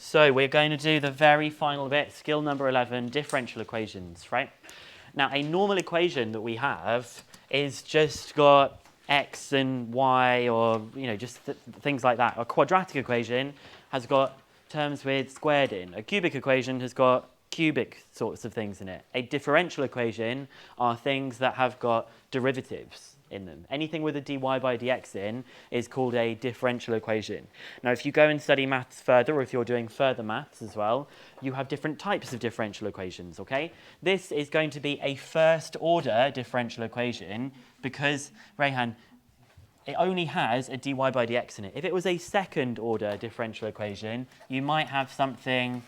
So we're going to do the very final bit, skill number 11, differential equations, right? Now, a normal equation that we have is just got x and y, or just things like that. A quadratic equation has got terms with squared in. A cubic equation has got cubic sorts of things in it. A differential equation are things that have got derivatives in them. Anything with a dy by dx in is called a differential equation. Now, if you go and study maths further, or if you're doing further maths as well, you have different types of differential equations, okay? This is going to be a first order differential equation because, Rayhan, it only has a dy by dx in it. If it was a second order differential equation, you might have something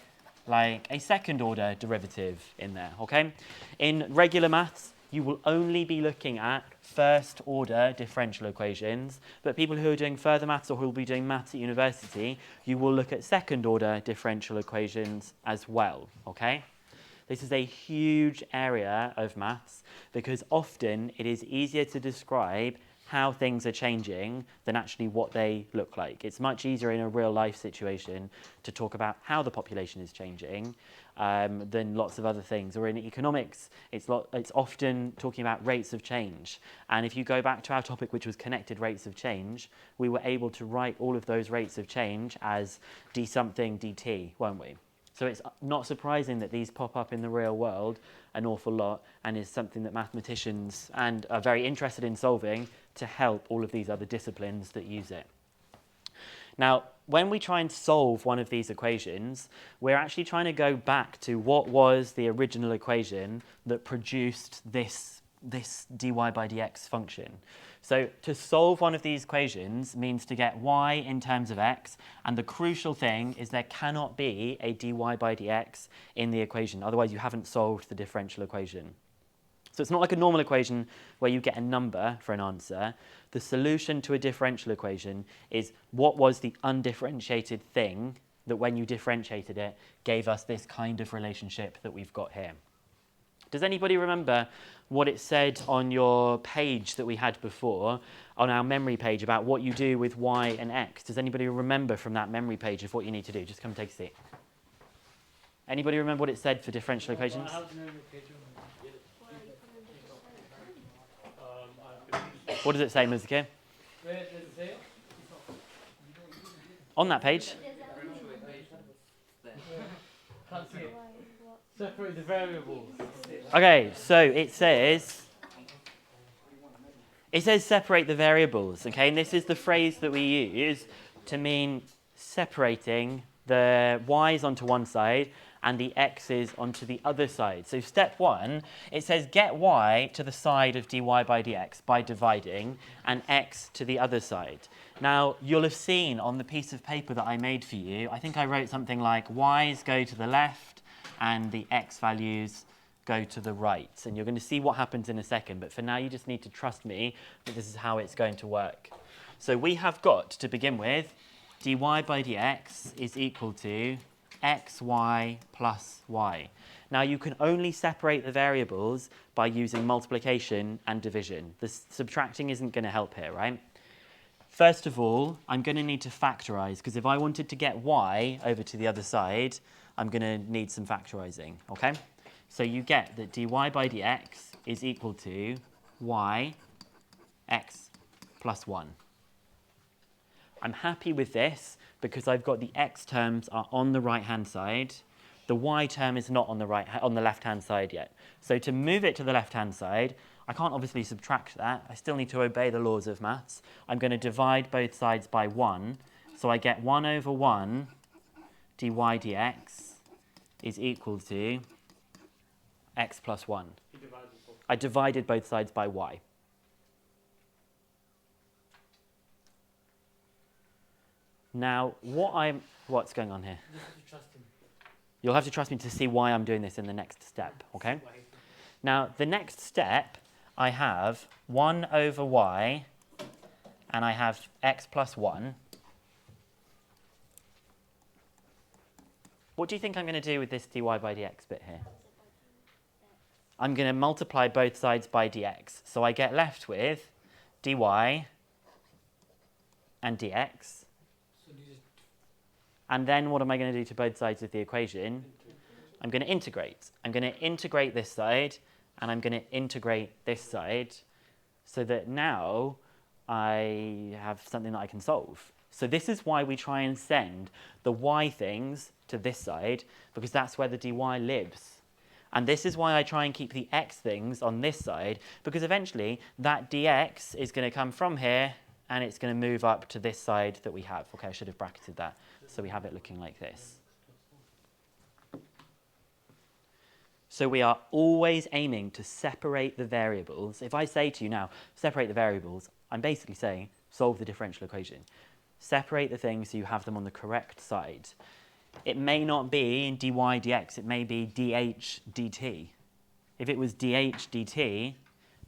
like a second order derivative in there, okay? In regular maths, you will only be looking at first order differential equations, but people who are doing further maths or who will be doing maths at university, you will look at second order differential equations as well, okay? This is a huge area of maths because often it is easier to describe how things are changing than actually what they look like. It's much easier in a real life situation to talk about how the population is changing than lots of other things. Or in economics, it's often talking about rates of change. And if you go back to our topic, which was connected rates of change, we were able to write all of those rates of change as d something dt, weren't we? So it's not surprising that these pop up in the real world an awful lot and is something that mathematicians and are very interested in solving to help all of these other disciplines that use it. Now, when we try and solve one of these equations, we're actually trying to go back to what was the original equation that produced this dy by dx function. So to solve one of these equations means to get y in terms of x, and the crucial thing is there cannot be a dy by dx in the equation, otherwise you haven't solved the differential equation. So it's not like a normal equation where you get a number for an answer. The solution to a differential equation is what was the undifferentiated thing that when you differentiated it gave us this kind of relationship that we've got here. Does anybody remember what it said on your page that we had before, on our memory page, about what you do with y and x? Does anybody remember from that memory page of what you need to do? Just come take a seat. Anybody remember what it said for differential equations? What does it say, Muzuki? On that page? Separate the variables. Okay, so it says separate the variables, okay? And this is the phrase that we use to mean separating the y's onto one side and the x's onto the other side. So step one, it says get y to the side of dy by dx by dividing and x to the other side. Now, you'll have seen on the piece of paper that I made for you, I think I wrote something like y's go to the left and the x values go to the right. And you're going to see what happens in a second, but for now you just need to trust me that this is how it's going to work. So we have got, to begin with, dy by dx is equal to xy plus y. Now you can only separate the variables by using multiplication and division. The subtracting isn't going to help here, right? First of all, I'm going to need to factorize, because if I wanted to get y over to the other side, I'm going to need some factorizing, okay? So you get that dy by dx is equal to y x plus 1. I'm happy with this because I've got the x terms are on the right-hand side. The y term is not on the left-hand side yet. So to move it to the left-hand side, I can't obviously subtract that. I still need to obey the laws of maths. I'm going to divide both sides by 1. So I get 1 over 1 dy dx is equal to x plus 1. I divided both sides by y. Now, what's going on here? You'll have to trust me to see why I'm doing this in the next step, okay? Now, the next step, I have 1 over y, and I have x plus 1. What do you think I'm going to do with this dy by dx bit here? I'm going to multiply both sides by dx. So I get left with dy and dx. And then what am I going to do to both sides of the equation? I'm going to integrate. I'm going to integrate this side, and I'm going to integrate this side, so that now I have something that I can solve. So this is why we try and send the y things to this side, because that's where the dy lives. And this is why I try and keep the x things on this side, because eventually that dx is going to come from here, and it's going to move up to this side that we have. Okay, I should have bracketed that, so we have it looking like this. So we are always aiming to separate the variables. If I say to you now, separate the variables, I'm basically saying solve the differential equation. Separate the things so you have them on the correct side. It may not be in dy dx, it may be dh dt. If it was dh dt,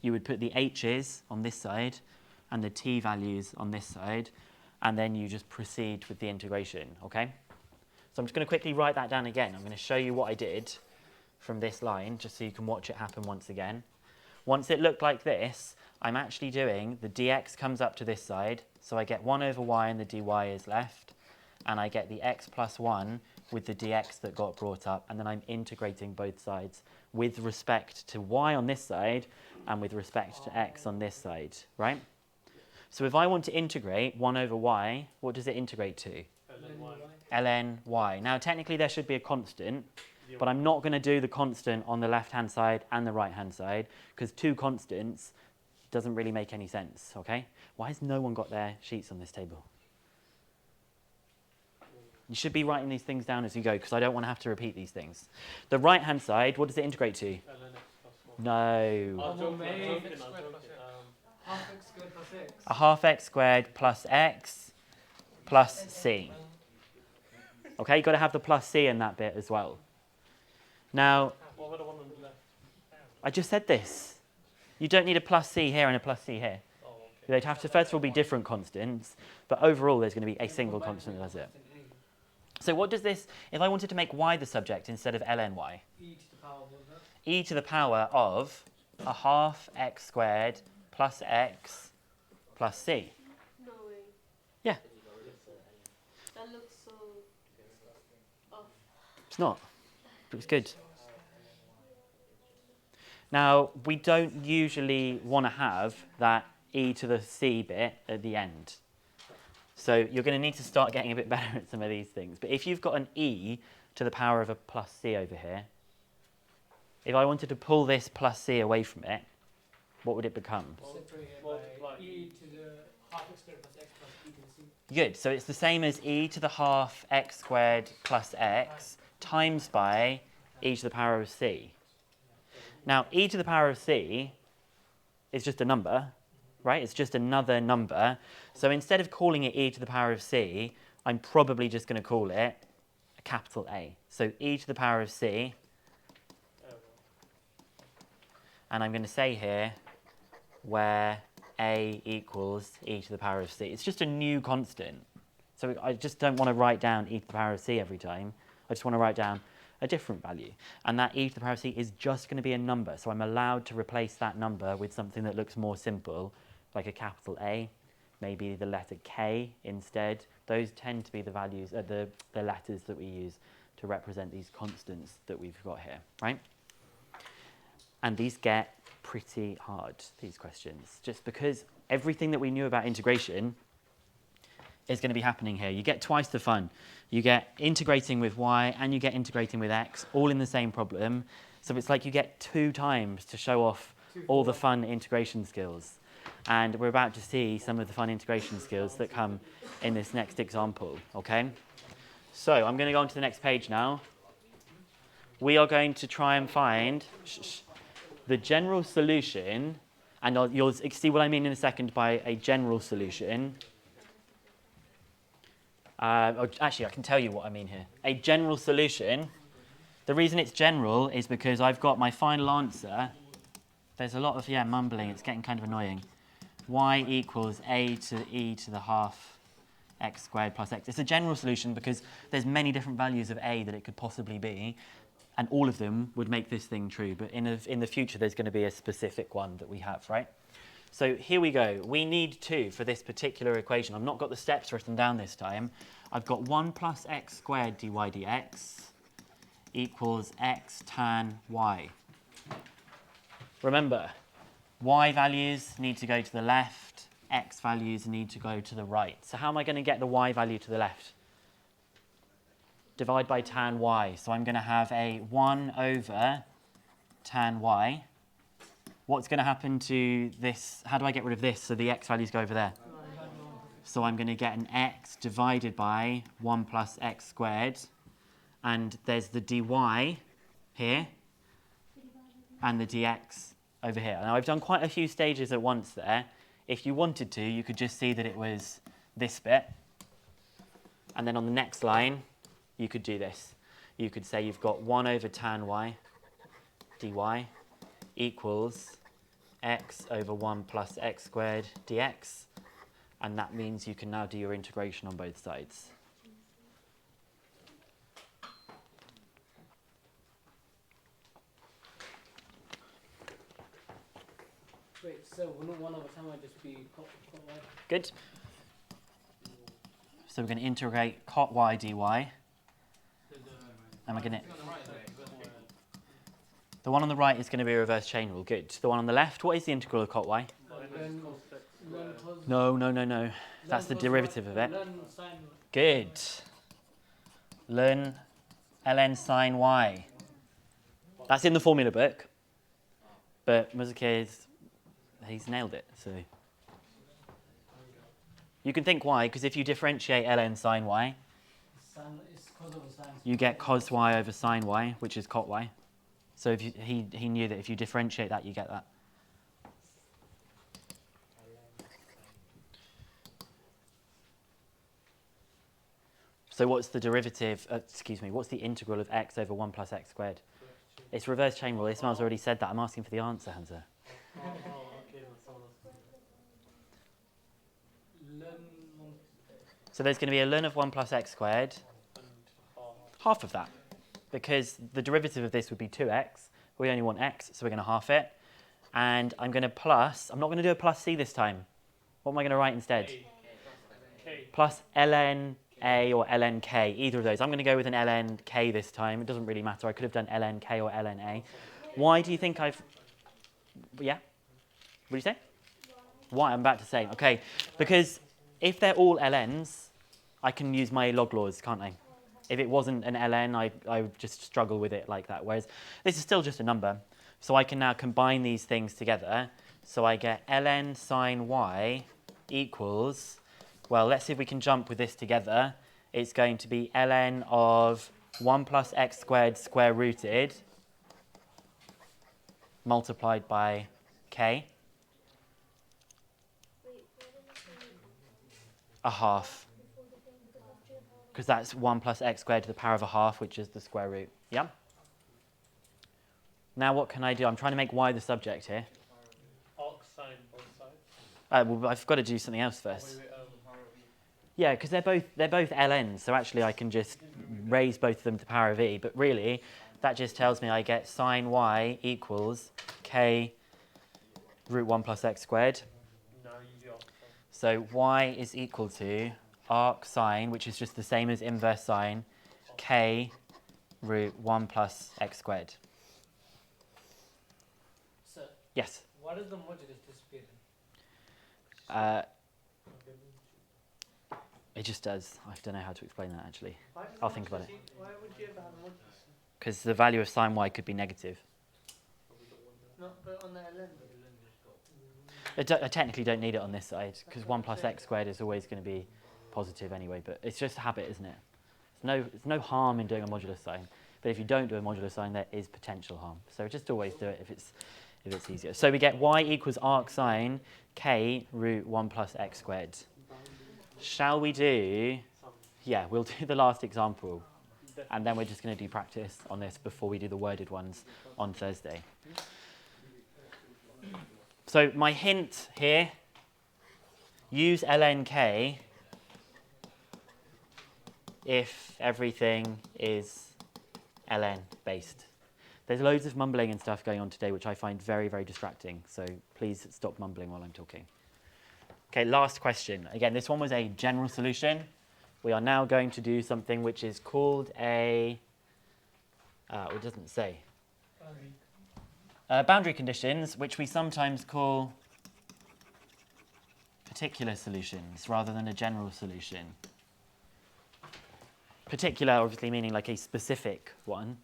you would put the h's on this side and the t values on this side, and then you just proceed with the integration, okay? So I'm just going to quickly write that down again. I'm going to show you what I did from this line, just so you can watch it happen once again. Once it looked like this, I'm actually doing the dx comes up to this side, so I get 1 over y and the dy is left, and I get the x plus 1 with the dx that got brought up, and then I'm integrating both sides with respect to y on this side and with respect to x on this side, right? So if I want to integrate 1 over y, what does it integrate to? ln y. Now technically there should be a constant, but I'm not going to do the constant on the left-hand side and the right-hand side, because two constants doesn't really make any sense, okay? Why has no one got their sheets on this table? You should be writing these things down as you go, because I don't want to have to repeat these things. The right-hand side, what does it integrate to? No. A half x squared plus x plus c. Okay, you've got to have the plus c in that bit as well. Now, I just said this. You don't need a plus c here and a plus c here. They'd have to first of all be different constants, but overall there's going to be a single constant that does it. So what does this, if I wanted to make y the subject instead of ln y? E to the power of a half x squared plus x plus c. No way. Yeah. That looks so off. It's not. It was good. Now, we don't usually want to have that e to the c bit at the end. So you're going to need to start getting a bit better at some of these things. But if you've got an e to the power of a plus c over here, if I wanted to pull this plus c away from it, what would it become? E to the half x squared plus x plus e to the c. Good. So it's the same as e to the half x squared plus x times by e to the power of c. Now, e to the power of c is just a number, right? It's just another number. So instead of calling it e to the power of c, I'm probably just going to call it a capital A. So e to the power of c, and I'm going to say here where a equals e to the power of c. It's just a new constant. So I just don't want to write down e to the power of c every time. I just want to write down a different value. And that e to the power of c is just going to be a number. So I'm allowed to replace that number with something that looks more simple, like a capital A, maybe the letter K instead. Those tend to be the values, the letters that we use to represent these constants that we've got here, right? And these get pretty hard, these questions, just because everything that we knew about integration is going to be happening here. You get twice the fun. You get integrating with y and you get integrating with x, all in the same problem. So it's like you get 2 times to show off all the fun integration skills. And we're about to see some of the fun integration skills that come in this next example, okay? So I'm going to go on to the next page now. We are going to try and find the general solution, and you'll see what I mean in a second by a general solution. Actually, I can tell you what I mean here. A general solution. The reason it's general is because I've got my final answer. There's a lot of, mumbling. It's getting kind of annoying. Y equals a to e to the half x squared plus x. It's a general solution because there's many different values of a that it could possibly be, and all of them would make this thing true. But in the future, there's going to be a specific one that we have, right? So here we go. We need 2 for this particular equation. I've not got the steps written down this time. I've got 1 plus x squared dy dx equals x tan y. Remember, y values need to go to the left, x values need to go to the right. So how am I going to get the y value to the left? Divide by tan y. So I'm going to have a 1 over tan y. What's going to happen to this? How do I get rid of this so the x values go over there? So I'm going to get an x divided by 1 plus x squared. And there's the dy here and the dx over here. Now I've done quite a few stages at once there. If you wanted to, you could just see that it was this bit. And then on the next line, you could do this. You could say you've got 1 over tan y dy equals x over 1 plus x squared dx. And that means you can now do your integration on both sides. Wait, so 1 over time might just be cot y? Good. So we're going to integrate cot y dy. And we're going to... The one on the right is going to be a reverse chain rule. Good. The one on the left, what is the integral of cot y? No. That's the derivative of it. Good. Learn ln sine y. That's in the formula book. But Muzuki he's nailed it. So you can think why, because if you differentiate ln sine y, you get cos y over sine y, which is cot y. So if he knew that if you differentiate that, you get that. So what's the derivative, what's the integral of x over 1 plus x squared? It's reverse chain rule. Ismail's already said that. I'm asking for the answer, Hamza. So there's going to be a ln of 1 plus x squared, half of that, because the derivative of this would be 2x. We only want x, so we're going to half it. And I'm going to plus, I'm not going to do a plus c this time. What am I going to write instead? Plus ln a or ln k, either of those. I'm going to go with an ln k this time. It doesn't really matter. I could have done ln k or ln a. Why do you think I've... Yeah? What did you say? Why? I'm about to say. Okay, because if they're all ln's, I can use my log laws, can't I? If it wasn't an ln, I would just struggle with it like that. Whereas this is still just a number. So I can now combine these things together. So I get ln sine y equals... Well, let's see if we can jump with this together. It's going to be ln of 1 plus x squared square rooted multiplied by k. A half. Because that's 1 plus x squared to the power of a half, which is the square root. Yeah? Now what can I do? I'm trying to make y the subject here. Arc sine both sides. Well, I've got to do something else first. Yeah, because they're both ln's, so actually I can just raise both of them to the power of e. But really, that just tells me I get sine y equals k root 1 plus x squared. So y is equal to arc sine, which is just the same as inverse sine, k root 1 plus x squared. Sir, Yes? what is the modulus disappearing? It just does. I don't know how to explain that, actually. I'll think about it. Why would you ever have a modulus? Because the value of sine y could be negative. No, but on the ln. I technically don't need it on this side, because 1 plus x squared is always going to be positive anyway, but it's just a habit, isn't it? There's no harm in doing a modulus sign, but if you don't do a modulus sign, there is potential harm. So just always do it if it's easier. So we get y equals arc sine k root 1 plus x squared. Shall we do... Yeah, we'll do the last example, and then we're just going to do practice on this before we do the worded ones on Thursday. So my hint here, use ln k if everything is ln based. There's loads of mumbling and stuff going on today, which I find very, very distracting. So please stop mumbling while I'm talking. Okay, last question. Again, this one was a general solution. We are now going to do something which is called a, it doesn't say, boundary conditions, which we sometimes call particular solutions rather than a general solution. Particular obviously meaning like a specific one.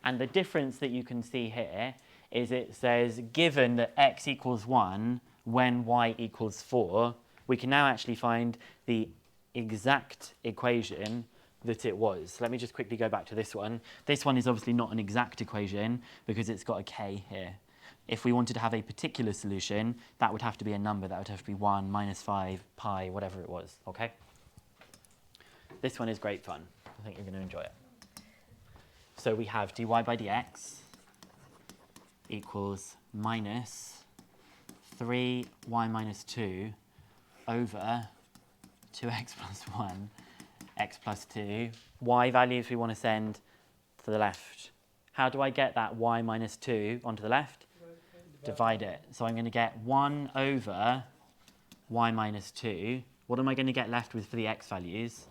And the difference that you can see here is it says given that x equals 1 when y equals 4, we can now actually find the exact equation that it was. Let me just quickly go back to this one. This one is obviously not an exact equation because it's got a k here. If we wanted to have a particular solution, that would have to be a number. That would have to be 1, -5, pi, whatever it was, okay? This one is great fun. I think you're going to enjoy it. So we have dy by dx equals minus 3y minus 2 over 2x plus 1, x plus 2. Y values we want to send to the left. How do I get that y minus 2 onto the left? Divide it. So I'm going to get 1 over y minus 2. What am I going to get left with for the x values?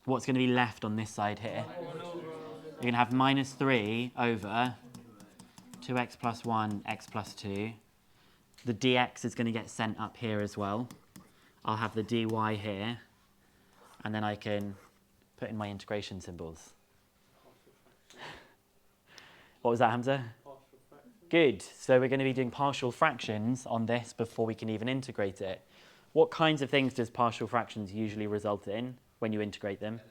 What's going to be left on this side here? You're going to have minus 3 over 2x plus 1, x plus 2. The dx is going to get sent up here as well. I'll have the dy here. And then I can put in my integration symbols. What was that, Hamza? Good. So we're going to be doing partial fractions on this before we can even integrate it. What kinds of things does partial fractions usually result in when you integrate them?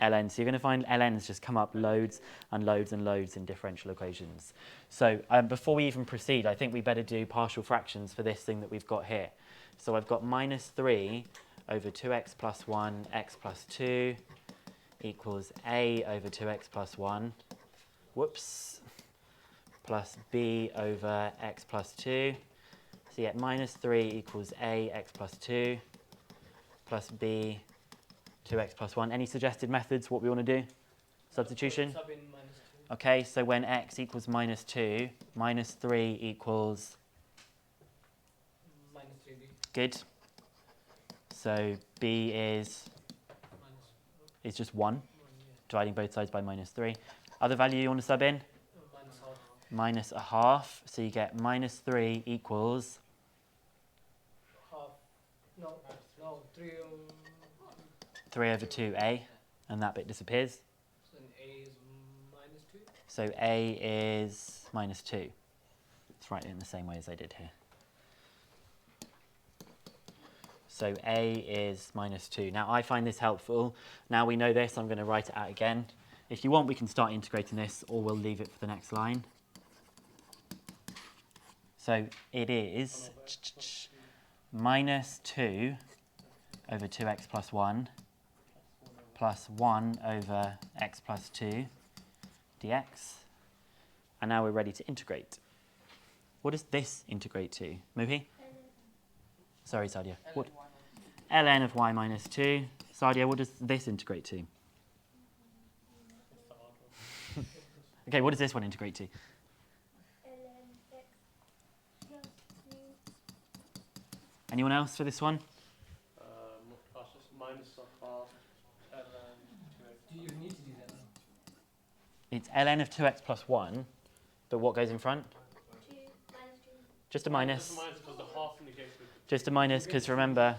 ln. So you're going to find ln's just come up loads and loads and loads in differential equations. So before we even proceed, I think we better do partial fractions for this thing that we've got here. So I've got minus 3 over 2x plus 1, x plus 2 equals a over 2x plus 1, whoops, plus b over x plus 2. So you get minus 3 equals a x plus 2 plus b 2x plus 1. Any suggested methods, what we want to do? Substitution? Sub in minus 2. Okay, so when x equals minus 2, minus 3 equals? Minus 3b. Good. So b is just 1, Yeah. dividing both sides by minus 3. Other value you want to sub in? Minus half. Minus a half. So you get minus 3 equals? Half. No, 3. 3 over 2a, and that bit disappears. So then a is minus 2. So a is minus 2. Let's write it in the same way as I did here. So a is minus 2. Now I find this helpful. Now we know this, I'm going to write it out again. If you want, we can start integrating this, or we'll leave it for the next line. So it is minus 2 over 2x plus 1 plus 1 over x plus 2 dx. And now we're ready to integrate. What does this integrate to? Muhi? Sorry, Sadia. What? ln of y minus 2. Sadia, what does this integrate to? Okay, what does this one integrate to? Anyone else for this one? Minus a half ln 2x. Do you need to do that now? It's ln of 2x plus 1, but what goes in front? 2 minus 2. Just a minus. Just a minus because the half negates with Just a minus, because remember,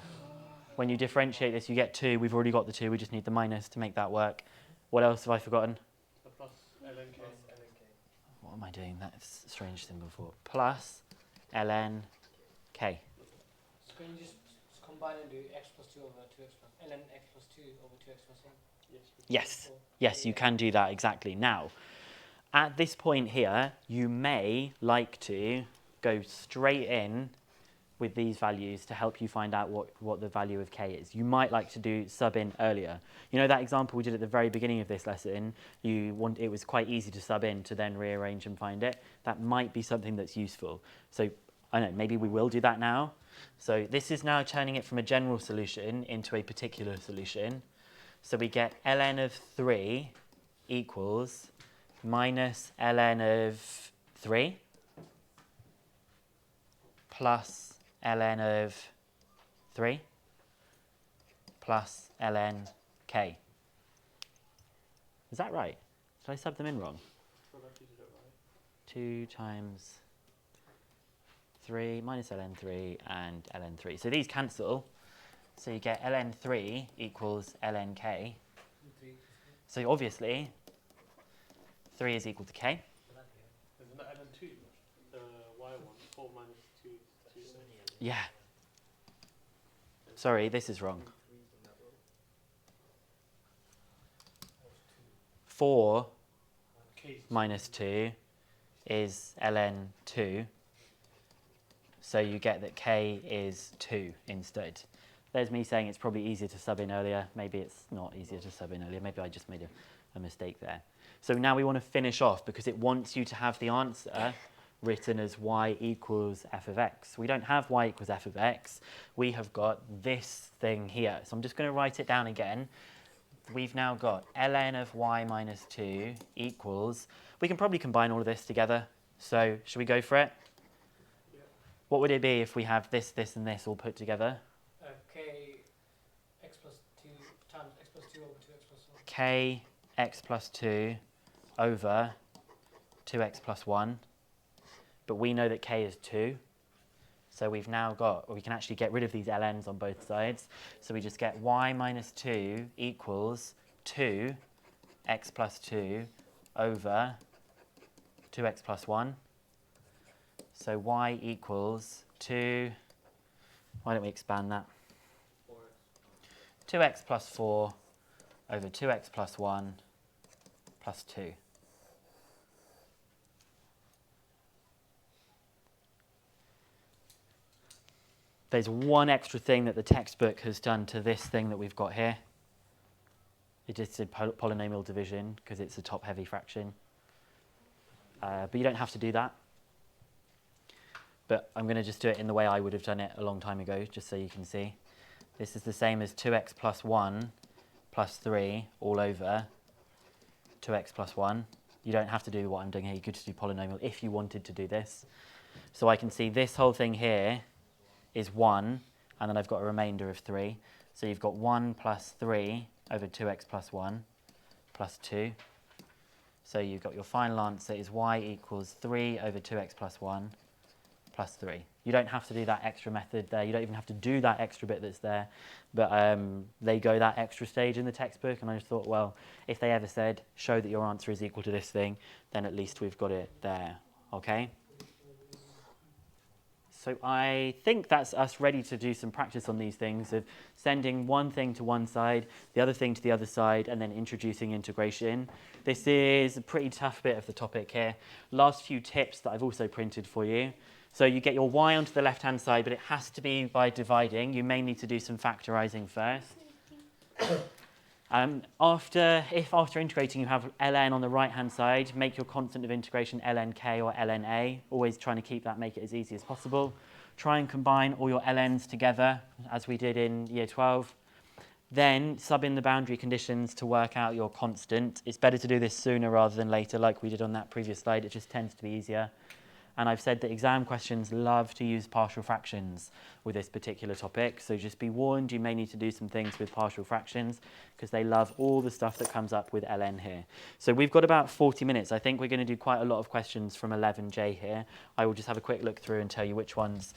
when you differentiate this, you get 2. We've already got the 2. We just need the minus to make that work. What else have I forgotten? the plus ln k. What am I doing? That's a strange symbol for. Plus ln k. So can you just combine and do x plus 2 over 2x plus ln x plus 2 over 2x plus 1? Yes. Yes. Yes, you can do that exactly. Now, at this point here, you may like to go straight in with these values to help you find out what the value of k is. You might like to do sub in earlier. You know that example we did at the very beginning of this lesson? It was quite easy to sub in to then rearrange and find it. That might be something that's useful. So I don't know, maybe we will do that now. So this is now turning it from a general solution into a particular solution. So we get ln of 3 equals minus ln of 3 plus ln of 3 plus ln k. Is that right? Did I sub them in wrong? I feel like you did it right. 2 times 3 minus ln3 and ln3. So these cancel. So you get ln3 equals lnk. So obviously, 3 is equal to k. Isn't that ln2? The y one, 4 minus 2 is 2. Yeah. Sorry, this is wrong. 4 K minus 2 is ln2. So you get that k is 2 instead. There's me saying it's probably easier to sub in earlier. Maybe it's not easier to sub in earlier. Maybe I just made a mistake there. So now we want to finish off because it wants you to have the answer written as y equals f of x. We don't have y equals f of x. We have got this thing here. So I'm just going to write it down again. We've now got ln of y minus 2 equals, we can probably combine all of this together. So should we go for it? Yeah. What would it be if we have this, this, and this all put together? K x plus 2 times x plus 2 over 2x plus 1. K x plus 2 over 2x plus 1. But we know that k is 2. So we've now got, or we can actually get rid of these ln's on both sides. So we just get y minus 2 equals 2 x plus 2 over 2x plus 1. So y equals 2, why don't we expand that? 2x plus 4 over 2x plus 1 plus 2. There's one extra thing that the textbook has done to this thing that we've got here. It just did polynomial division because it's a top-heavy fraction. But you don't have to do that. But I'm going to just do it in the way I would have done it a long time ago, just so you can see. This is the same as 2x plus 1 plus 3 all over 2x plus 1. You don't have to do what I'm doing here. You could just do polynomial if you wanted to do this. So I can see this whole thing here is 1, and then I've got a remainder of 3. So you've got 1 plus 3 over 2x plus 1 plus 2. So you've got your final answer is y equals 3 over 2x plus 1 plus 3. You don't have to do that extra method there. You don't even have to do that extra bit that's there. But they go that extra stage in the textbook, and I just thought, well, if they ever said, show that your answer is equal to this thing, then at least we've got it there, okay? So I think that's us ready to do some practice on these things of sending one thing to one side, the other thing to the other side, and then introducing integration. This is a pretty tough bit of the topic here. Last few tips that I've also printed for you. So you get your y onto the left-hand side, but it has to be by dividing. You may need to do some factorizing first. If after integrating you have ln on the right-hand side, make your constant of integration lnk or lna, always trying to keep that, make it as easy as possible. Try and combine all your ln's together, as we did in year 12. Then sub in the boundary conditions to work out your constant. It's better to do this sooner rather than later, like we did on that previous slide. It just tends to be easier. And I've said that exam questions love to use partial fractions with this particular topic. So just be warned, you may need to do some things with partial fractions because they love all the stuff that comes up with ln here. So we've got about 40 minutes. I think we're going to do quite a lot of questions from 11J here. I will just have a quick look through and tell you which ones